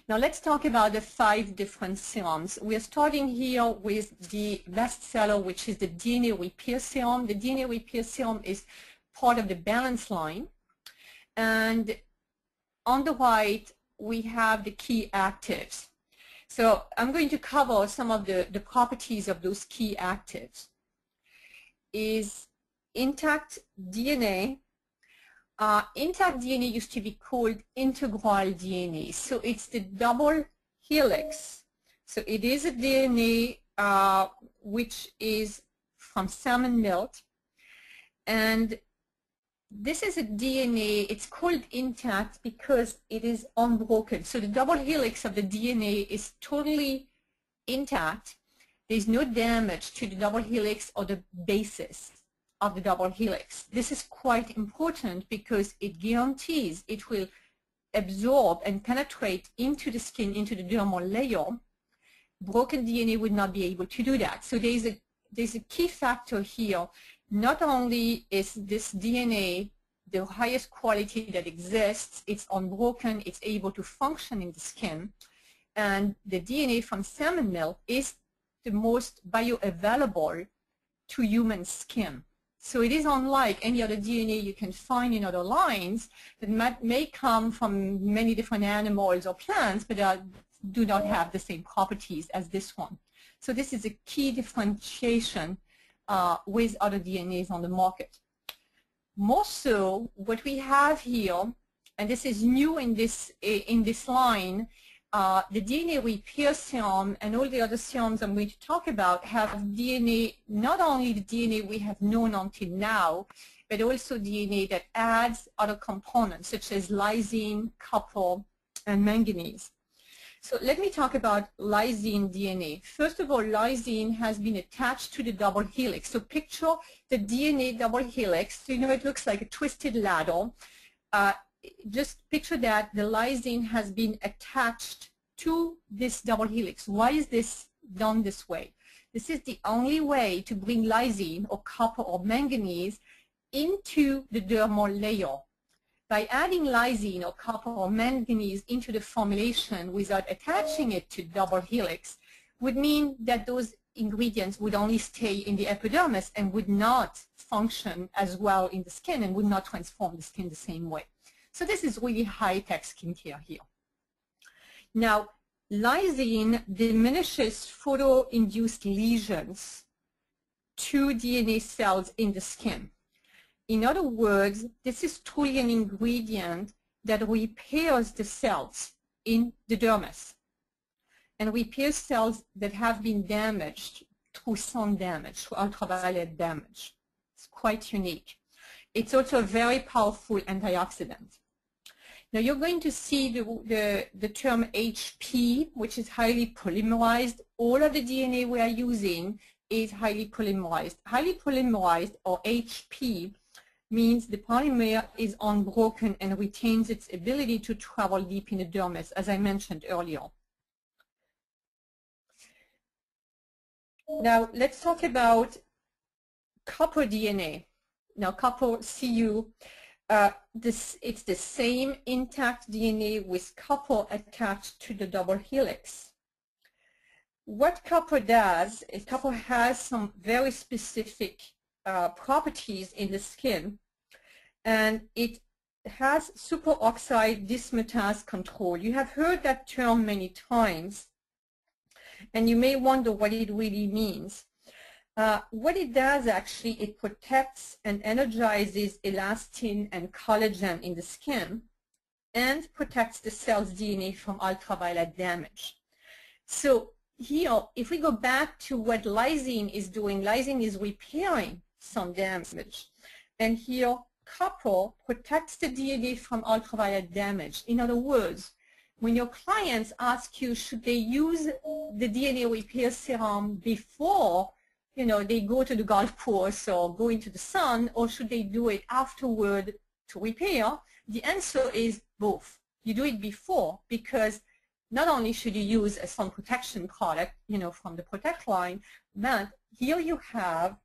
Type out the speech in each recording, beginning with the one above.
Now let's talk about the 5 different serums. We are starting here with the bestseller, which is the DNA Repair Serum. The DNA Repair Serum is part of the Balance line. And on the right, we have the key actives. So I'm going to cover some of the properties of those key actives. Is intact DNA. Intact DNA used to be called integral DNA. So it's the double helix. So it is a DNA which is from salmon milk. And this is a DNA, it's called intact because it is unbroken. So the double helix of the DNA is totally intact. There's no damage to the double helix or the basis of the double helix. This is quite important because it guarantees it will absorb and penetrate into the skin, into the dermal layer. Broken DNA would not be able to do that. So there's a key factor here. Not only is this DNA the highest quality that exists, it's unbroken, it's able to function in the skin, and the DNA from salmon milk is the most bioavailable to human skin. So it is unlike any other DNA you can find in other lines that may come from many different animals or plants, but do not have the same properties as this one. So this is a key differentiation with other DNAs on the market. More so, what we have here, and this is new in this line, the DNA Repair Serum and all the other serums I'm going to talk about have DNA, not only the DNA we have known until now, but also DNA that adds other components such as lysine, copper, and manganese. So let me talk about lysine DNA. First of all, lysine has been attached to the double helix. So picture the DNA double helix. So you know it looks like a twisted ladder. Just picture that the lysine has been attached to this double helix. Why is this done this way? This is the only way to bring lysine or copper or manganese into the dermal layer. By adding lysine or copper or manganese into the formulation without attaching it to double helix would mean that those ingredients would only stay in the epidermis and would not function as well in the skin and would not transform the skin the same way. So this is really high-tech skincare here. Now, lysine diminishes photo-induced lesions to DNA cells in the skin. In other words, this is truly an ingredient that repairs the cells in the dermis and repairs cells that have been damaged through sun damage, through ultraviolet damage. It's quite unique. It's also a very powerful antioxidant. Now you're going to see the term HP, which is highly polymerized. All of the DNA we are using is highly polymerized. Highly polymerized, or HP, means the polymer is unbroken and retains its ability to travel deep in the dermis, as I mentioned earlier. Now let's talk about copper DNA. Now copper CU, it's the same intact DNA with copper attached to the double helix. What copper does is copper has some very specific properties in the skin, and it has superoxide dismutase control. You have heard that term many times, and you may wonder what it really means. What it does actually, it protects and energizes elastin and collagen in the skin and protects the cell's DNA from ultraviolet damage. So here, if we go back to what lysine is doing, lysine is repairing some damage. And here, copper protects the DNA from ultraviolet damage. In other words, when your clients ask you, should they use the DNA repair serum before, they go to the golf course or go into the sun, or should they do it afterward to repair? The answer is both. You do it before because not only should you use a sun protection product, from the Protect line, but here you have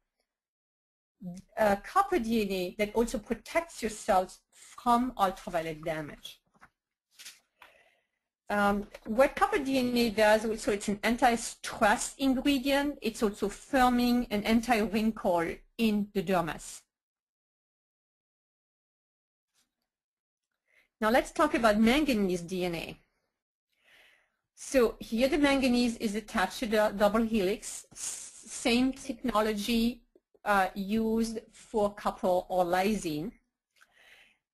copper DNA that also protects your cells from ultraviolet damage. what copper DNA does also, it's an anti-stress ingredient. It's also firming and anti-wrinkle in the dermis. Now let's talk about manganese DNA. So here the manganese is attached to the double helix, same technology used for copper or lysine.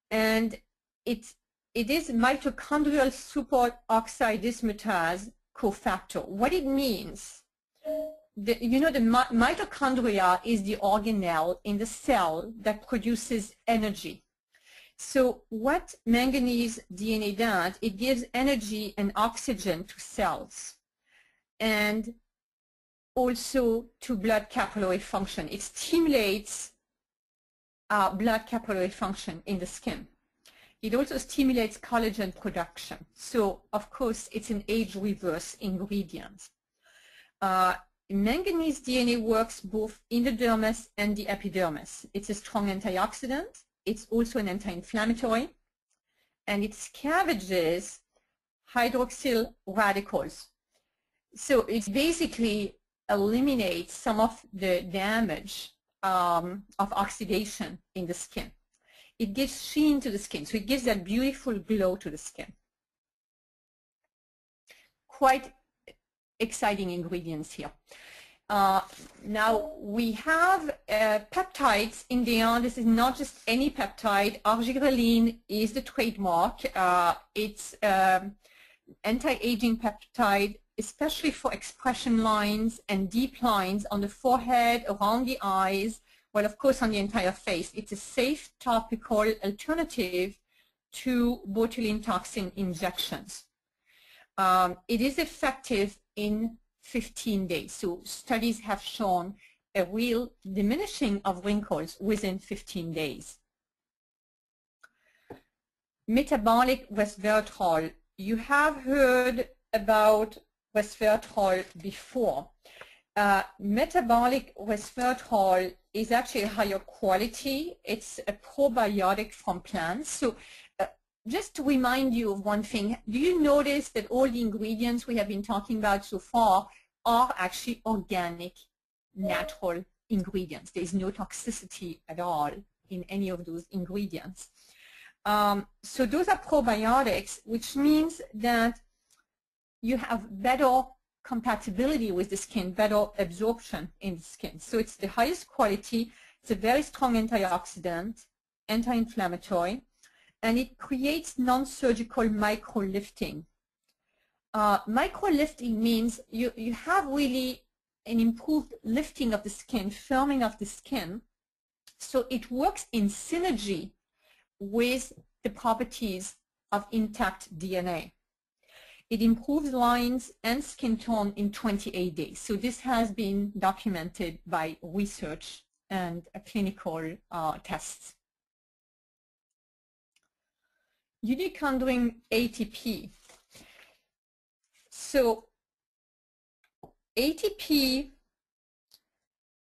And it is mitochondrial superoxide dismutase cofactor. What it means, the mitochondria is the organelle in the cell that produces energy. So what manganese DNA does, it gives energy and oxygen to cells and also to blood capillary function. It stimulates blood capillary function in the skin. It also stimulates collagen production. So, of course, it's an age reverse ingredient. Manganese DNA works both in the dermis and the epidermis. It's a strong antioxidant. It's also an anti-inflammatory, and it scavenges hydroxyl radicals. So it basically eliminates some of the damage of oxidation in the skin. It gives sheen to the skin, so it gives that beautiful glow to the skin. Quite exciting ingredients here. Now we have peptides in there. This is not just any peptide. Argireline is the trademark. It's anti-aging peptide, especially for expression lines and deep lines on the forehead, around the eyes, well, of course, on the entire face. It's a safe topical alternative to botulinum toxin injections. It is effective in 15 days. So studies have shown a real diminishing of wrinkles within 15 days. Metabolic resveratrol. You have heard about resveratrol before. Metabolic resveratrol is actually a higher quality. It's a probiotic from plants. So just to remind you of one thing, do you notice that all the ingredients we have been talking about so far are actually organic, natural ingredients? There is no toxicity at all in any of those ingredients. So those are probiotics, which means that you have better compatibility with the skin, better absorption in the skin. So it's the highest quality. It's a very strong antioxidant, anti-inflammatory, and it creates non-surgical micro-lifting. Micro-lifting means you have really an improved lifting of the skin, firming of the skin. So it works in synergy with the properties of intact DNA. It improves lines and skin tone in 28 days. So this has been documented by research and clinical tests. Unique handling ATP. So ATP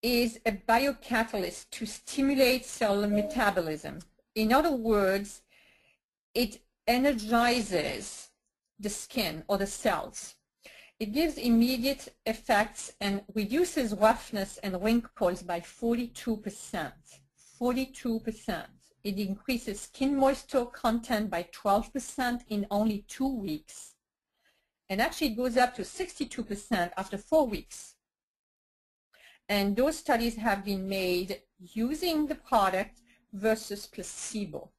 is a biocatalyst to stimulate cellular metabolism. In other words, it energizes the skin or the cells. It gives immediate effects and reduces roughness and wrinkles by 42%. 42%. It increases skin moisture content by 12% in only 2 weeks. And actually it goes up to 62% after 4 weeks. And those studies have been made using the product versus placebo.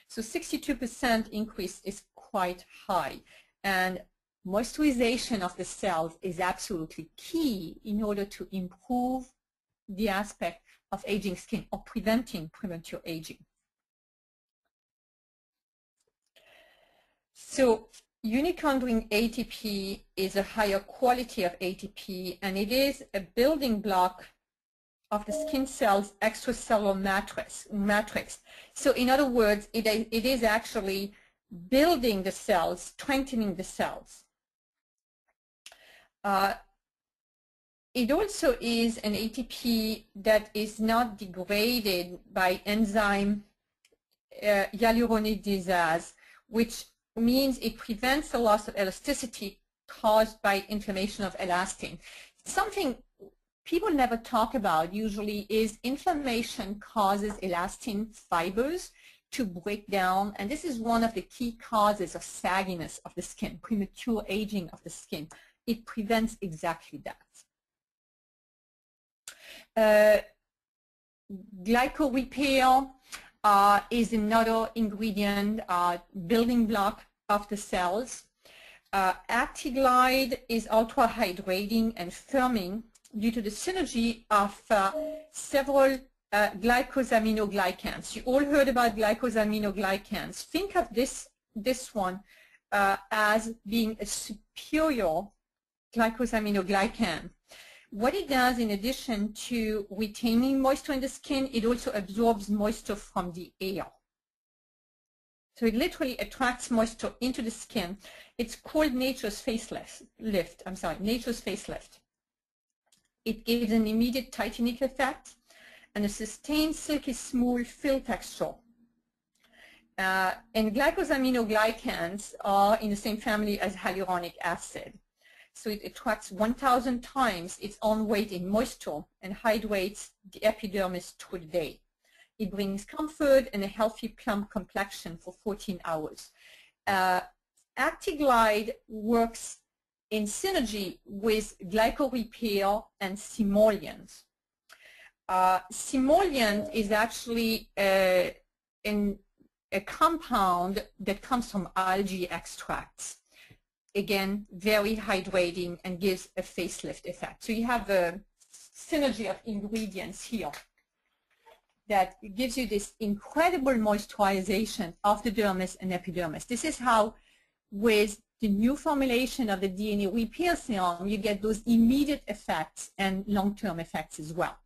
So 62% increase is quite high. And moisturization of the cells is absolutely key in order to improve the aspect of aging skin or preventing premature aging. So unique handling ATP is a higher quality of ATP, and it is a building block of the skin cells extracellular matrix. So in other words, it is actually building the cells, strengthening the cells. It also is an ATP that is not degraded by enzyme hyaluronidase, which means it prevents the loss of elasticity caused by inflammation of elastin. Something people never talk about usually is inflammation causes elastin fibers to break down, and this is one of the key causes of sagginess of the skin, premature aging of the skin. It prevents exactly that. Glycorepair is another ingredient, building block of the cells. Actiglide is ultra hydrating and firming due to the synergy of several glycosaminoglycans. You all heard about glycosaminoglycans. Think of this one as being a superior glycosaminoglycan. What it does, in addition to retaining moisture in the skin, it also absorbs moisture from the air. So it literally attracts moisture into the skin. It's called nature's facelift. Nature's facelift. It gives an immediate tightening effect and a sustained silky smooth fill texture. And glycosaminoglycans are in the same family as hyaluronic acid. So it attracts 1,000 times its own weight in moisture and hydrates the epidermis through the day. It brings comfort and a healthy plump complexion for 14 hours. Actiglide works in synergy with glycorepair and simoleons. Simoleon is actually a compound that comes from algae extracts. Again, very hydrating and gives a facelift effect. So you have a synergy of ingredients here that gives you this incredible moisturization of the dermis and epidermis. This is how, with the new formulation of the DNA repair serum, you get those immediate effects and long-term effects as well.